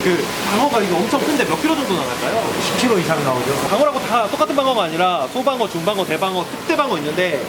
그 방어가 이거 엄청 큰데 몇 킬로 정도 나갈까요? 10kg 이상 나오죠. 방어라고 다 똑같은 방어가 아니라 소방어, 중방어, 대방어, 특대방어 있는데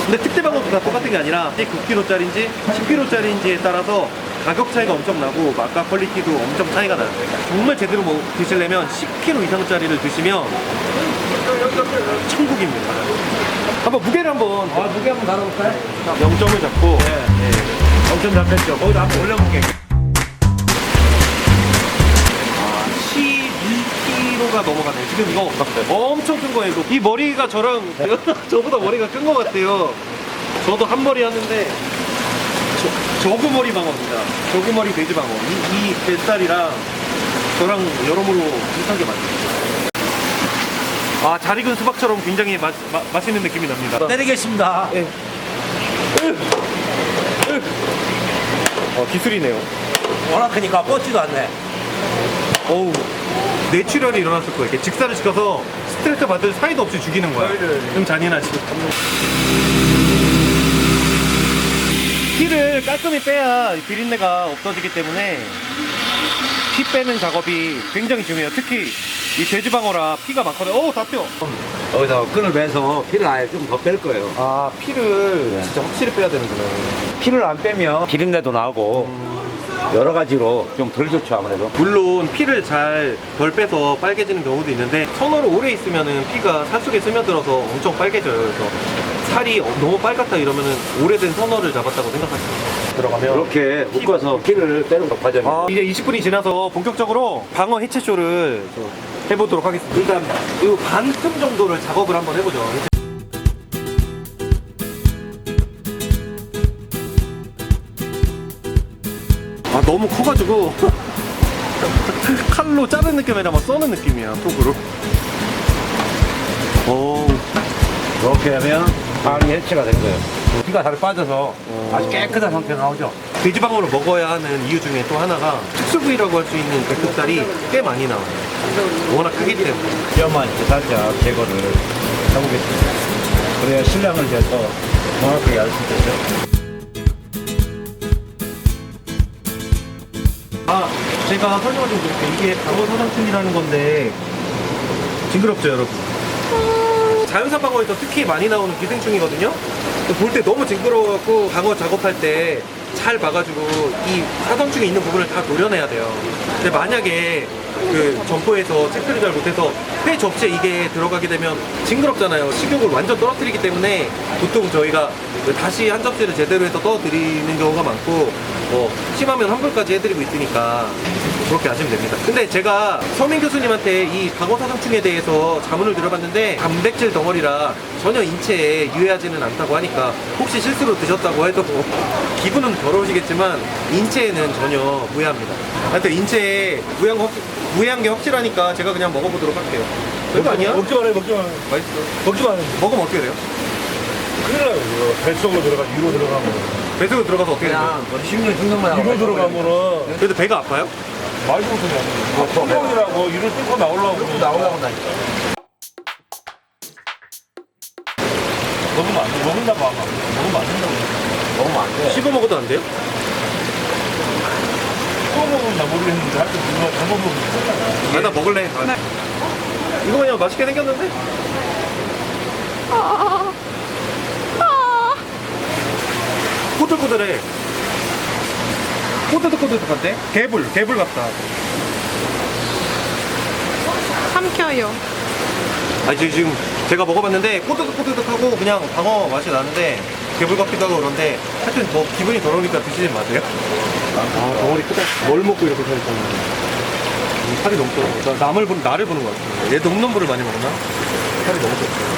근데 특대방어도 다 똑같은 게 아니라 9kg짜리인지 10kg짜리인지에 따라서 가격 차이가 엄청 나고 맛과 퀄리티도 엄청 차이가 나요. 정말 제대로 드시려면 10kg 이상짜리를 드시면 천국입니다. 한번 무게를 한번 무게 한번 달아볼까요? 0점을 잡고 엄청 잡혔죠. 거기다 한번 올려볼게요. 12kg가 넘어가네요. 지금 이거 엄청 큰 거예요. 이 머리가 저랑 저보다 머리가 큰 것 같아요. 저도 한 머리 하는데 저구머리 방어입니다. 저구머리 돼지방어. 이 뱃살이랑 저랑 여러모로 비슷하게 맞죠. 아, 잘 익은 수박처럼 굉장히 맛있는 느낌이 납니다. 때리겠습니다. 예. 기술이네요. 워낙 크니까 뻗지도 않네. 어우, 뇌출혈이 일어났을 거예요. 이렇게 직사를 시켜서 스트레스 받을 사이도 없이 죽이는 거야. 좀 잔인하지. 피를 깔끔히 빼야 비린내가 없어지기 때문에 피 빼는 작업이 굉장히 중요해요. 특히 이 돼지방어라 피가 많거든요. 어우, 다 뼈. 여기다 끈을 매서 피를 아예 좀 더 뺄 거예요. 아, 피를 진짜 확실히 빼야 되는구나. 피를 안 빼면 비린내도 나고 여러 가지로 좀 덜 좋죠, 아무래도. 물론 피를 잘 덜 빼서 빨개지는 경우도 있는데 선어를 오래 있으면은 피가 살 속에 스며들어서 엄청 빨개져요. 그래서 살이 너무 빨갛다 이러면은 오래된 선어를 잡았다고 생각하시면 들어가면 이렇게 묶어서 피를 빼는 거 과정이에요. 이제 20분이 지나서 본격적으로 방어 해체쇼를 해보도록 하겠습니다. 일단 이 반틈 정도를 작업을 한번 해보죠. 아, 너무 커가지고 칼로 자르는 느낌이 아니라 막 써는 느낌이야, 톡으로. 오, 이렇게 하면 발이 해체가 된 거예요. 피가 잘 빠져서 아주 깨끗한 상태로 나오죠. 돼지방어를 먹어야 하는 이유 중에 또 하나가 특수 부위라고 할 수 있는 배꼽살이 꽤 많이 나와요. 워낙 크기 때문에. 뼈만 이렇게 살짝 제거를 해보겠습니다. 그래야 신랑을 위해서 정확하게 알 수 있겠죠. 아, 제가 설명을 좀 드릴게요. 이게 방어 사상충이라는 건데 징그럽죠, 여러분? 자연산 방어에서 특히 많이 나오는 기생충이거든요. 볼 때 너무 징그러워갖고 방어 작업할 때 잘 봐가지고 이 사상충이 있는 부분을 다 도려내야 돼요. 근데 만약에 그 점포에서 체크를 잘 못해서 회 접시에 이게 들어가게 되면 징그럽잖아요. 식욕을 완전 떨어뜨리기 때문에 보통 저희가 다시 한 접시를 제대로 해서 떠드리는 경우가 많고 심하면 환불까지 해드리고 있으니까 그렇게 하시면 됩니다. 근데 제가 서민 교수님한테 이 방어사상충에 대해서 자문을 드려봤는데 단백질 덩어리라 전혀 인체에 유해하지는 않다고 하니까 혹시 실수로 드셨다고 해도 기분은 더러우시겠지만 인체에는 전혀 무해합니다. 하여튼 인체에 무해한 게 확실하니까 제가 그냥 먹어보도록 할게요. 별거 아니야? 먹지 말아요, 먹지 말아요. 맛있어. 먹지 말아요. 먹으면 어떻게 돼요? 큰일 나요, 이거. 뱃속으로 들어가, 위로 들어가면. 뱃속에 들어가서 어떻게 돼요? 식물 충격만 하고 위로 들어가면은, 그래도 배가 아파요? 말도 못하냐. 성공이라고, 위로 뚫고 나오려고. 나오려고 한다니까. 먹으면 안 돼. 먹는다고 아마. 먹으면 안 된다고. 먹으면 안 돼. 씹어 먹어도 안 돼요? 또 먹으면 나 모르겠는데, 하여튼 누가 잘못 먹으면 있었잖아. 아, 나 먹을래. 이거 그냥 맛있게 생겼는데? 꼬들꼬들해. 꼬들꼬들한데? 개불 같다. 삼켜요. 아, 지금 제가 먹어봤는데 꼬들꼬들하고 그냥 방어 맛이 나는데 개불 같기도 하고 그런데 하여튼 더 기분이 더러우니까 드시지 마세요. 아, 덩어리 크다. 뭘 먹고 이렇게 살이 쪘나? 살이 너무 쪘어. 나를 보는 것 같아. 얘도 홈런볼을 많이 먹나? 살이 너무 쪘어.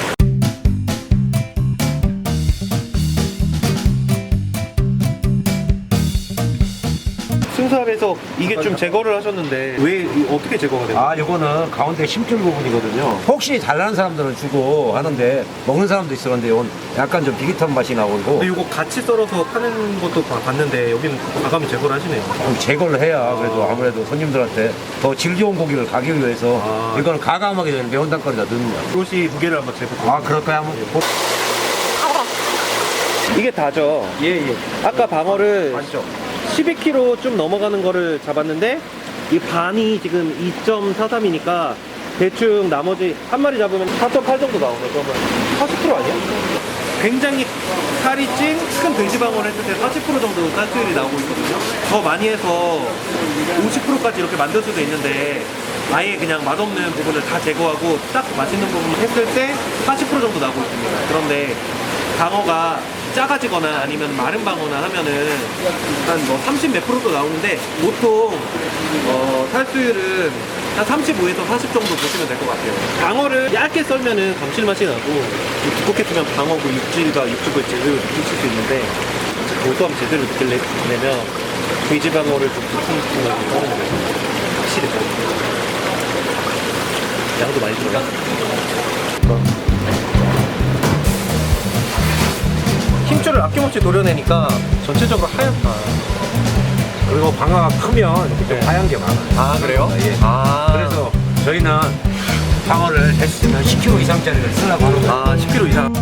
순수합에서 이게 좀 제거를 하셨는데 왜 어떻게 제거가 돼요? 아, 요거는 가운데 심줄 부분이거든요. 혹시 잘나는 사람들은 주고 하는데 먹는 사람도 있었는데 이건 약간 좀 비릿한 맛이 나오고 근데 이거 같이 썰어서 파는 것도 봤는데 여기는 과감히 제거를 하시네요. 좀 제거를 해야 그래도 아무래도 손님들한테 더 질 좋은 고기를 가기 위해서 아. 이거는 가감하게 매운 단거리다 넣는 거야. 그것이 무게를 한번 재볼게요. 아, 그럴까요? 한번 이게 다죠. 예. 아까 방어를 맞죠? 12kg 좀 넘어가는 거를 잡았는데 이 반이 지금 2.43이니까 대충 나머지 한 마리 잡으면 4.8 정도 나오네. 그러면 40% 아니야? 굉장히 살이 찐 큰 돼지방어를 했을 때 40% 정도 쌀수율이 나오고 있거든요. 더 많이 해서 50%까지 이렇게 만들 수도 있는데 아예 그냥 맛없는 부분을 다 제거하고 딱 맛있는 부분 했을 때 40% 정도 나오고 있습니다. 그런데 방어가 작아지거나 아니면 마른 방어나 하면은 한 뭐 30 몇 프로도 나오는데 보통 살수율은 한 35에서 40 정도 보시면 될 것 같아요. 방어를 얇게 썰면은 감칠맛이 나고 두껍게 쓰면 방어 그 육질과 육즙을 제대로 느끼실 수 있는데 고소함 제대로 느끼려면 돼지 방어를 좀 두툼하게 썰는 거예요. 확실히 다르죠. 양도 많이 들어가. 힘줄을 아낌없이 도려내니까 전체적으로 하얗다. 그리고 방어가 크면 이렇게 좀 하얀 게 많아요. 아 그래요? 예. 아 그래서 저희는 방어를 했으면 10kg 이상짜리를 쓰려고 하는 거예요. 아 10kg 이상.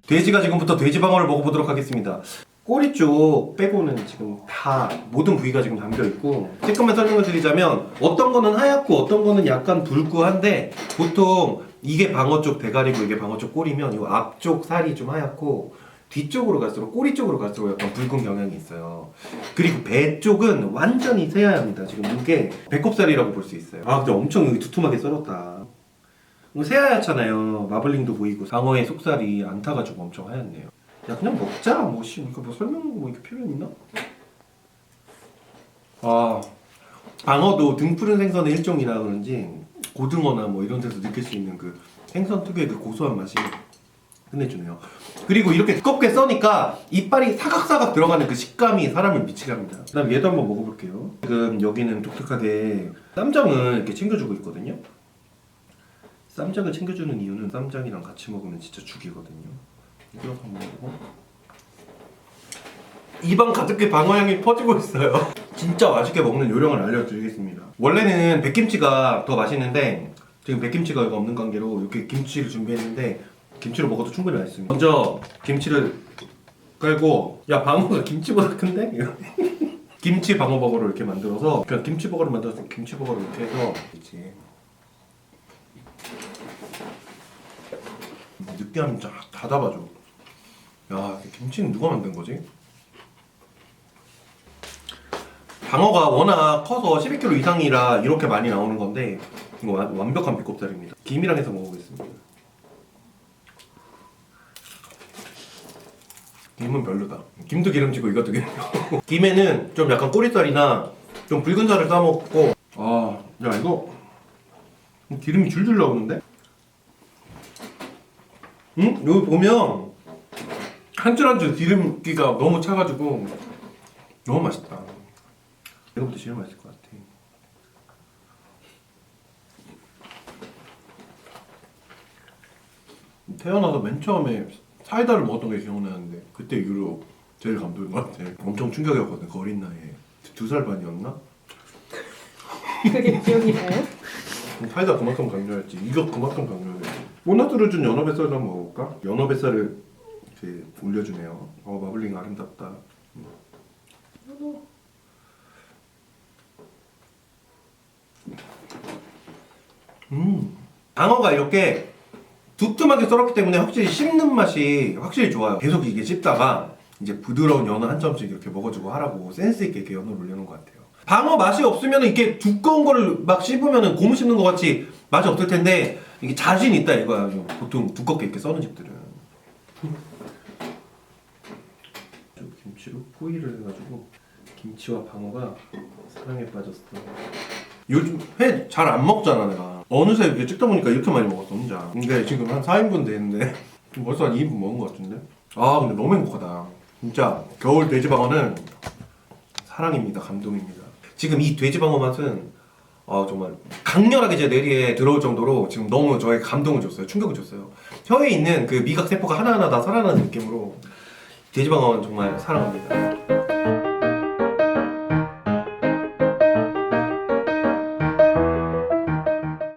돼지가 지금부터 돼지방어를 먹어보도록 하겠습니다. 꼬리 쪽 빼고는 지금 다 모든 부위가 지금 담겨 있고 조금만 설명을 드리자면 어떤 거는 하얗고 어떤 거는 약간 붉고 한데 보통 이게 방어 쪽 대가리고 이게 방어 쪽 꼬리면 이 앞쪽 살이 좀 하얗고 뒤쪽으로 갈수록 꼬리 쪽으로 갈수록 약간 붉은 경향이 있어요. 그리고 배 쪽은 완전히 새하얗습니다. 지금 이게 배꼽살이라고 볼 수 있어요. 아 근데 엄청 여기 두툼하게 썰었다. 새하얗잖아요. 마블링도 보이고 방어의 속살이 안 타가지고 엄청 하얗네요. 야 그냥 먹자. 이거 뭐 설명 뭐 이렇게 필요 있나? 아 방어도 등푸른 생선의 일종이라 그런지 고등어나 뭐 이런 데서 느낄 수 있는 그 생선 특유의 그 고소한 맛이 끝내주네요. 그리고 이렇게 두껍게 써니까 이빨이 사각사각 들어가는 그 식감이 사람을 미치게 합니다. 그다음 얘도 한번 먹어볼게요. 지금 여기는 독특하게 쌈장을 이렇게 챙겨주고 있거든요. 쌈장을 챙겨주는 이유는 쌈장이랑 같이 먹으면 진짜 죽이거든요. 이거 한번 먹고 입안 가득히 방어향이 퍼지고 있어요. 진짜 맛있게 먹는 요령을 알려드리겠습니다. 원래는 백김치가 더 맛있는데 지금 백김치가 이거 없는 관계로 이렇게 김치를 준비했는데 김치로 먹어도 충분히 맛있습니다. 먼저 김치를 깔고 야 방어가 김치보다 큰데? 김치 방어버거를 이렇게 만들어서 그냥 김치버거를 만들어서 김치버거를 이렇게 해서 그렇지. 느끼함이 다 잡아줘. 야, 김치는 누가 만든 거지? 방어가 워낙 커서 12kg 이상이라 이렇게 많이 나오는 건데 이거 완벽한 배꼽살입니다. 김이랑 해서 먹어보겠습니다. 김은 별로다. 김도 기름지고 이것도 기름지고. 김에는 좀 약간 꼬리살이나 좀 붉은 살을 싸먹고 야 이거 기름이 줄줄 나오는데? 응? 여기 보면 한 줄 한 줄 기름기가 너무 차가지고 너무 맛있다. 이거부터 제일 맛있을 것 같아. 태어나서 맨 처음에 사이다를 먹었던 게 기억나는데 그때 이후로 제일 감동인 것 같아. 엄청 충격이었거든. 그 어린 나이에 2살 반이었나? 그게 기억이 나요? 사이다 그만큼 강조했지. 이거 그만큼 강조했지. 모나드를 연어뱃살도 한번 먹어볼까? 연어뱃살을 이렇게 올려주네요. 마블링 아름답다. 방어가 이렇게 두툼하게 썰었기 때문에 확실히 씹는 맛이 확실히 좋아요. 계속 이게 씹다가 이제 부드러운 연어 한 점씩 이렇게 먹어주고 하라고 센스 있게 이렇게 연어를 올려놓은 것 같아요. 방어 맛이 없으면 이렇게 두꺼운 거를 막 씹으면 고무 씹는 것 같이 맛이 없을 텐데 이게 자신 있다 이거야. 보통 두껍게 이렇게 써는 집들은. 김치로 포위를 해가지고 김치와 방어가 사랑에 빠졌어. 요즘 회 잘 안 먹잖아 내가. 어느새 이렇게 찍다 보니까 이렇게 많이 먹었어 혼자. 근데 지금 한 4인분 됐는데 벌써 한 2인분 먹은 것 같은데? 아 근데 너무 행복하다. 진짜 겨울 돼지방어는 사랑입니다. 감동입니다. 지금 이 돼지방어 맛은 정말 강렬하게 제 뇌리에 들어올 정도로 지금 너무 저에게 감동을 줬어요. 충격을 줬어요. 혀에 있는 그 미각 세포가 하나하나 다 살아나는 느낌으로 돼지방어는 정말 사랑합니다.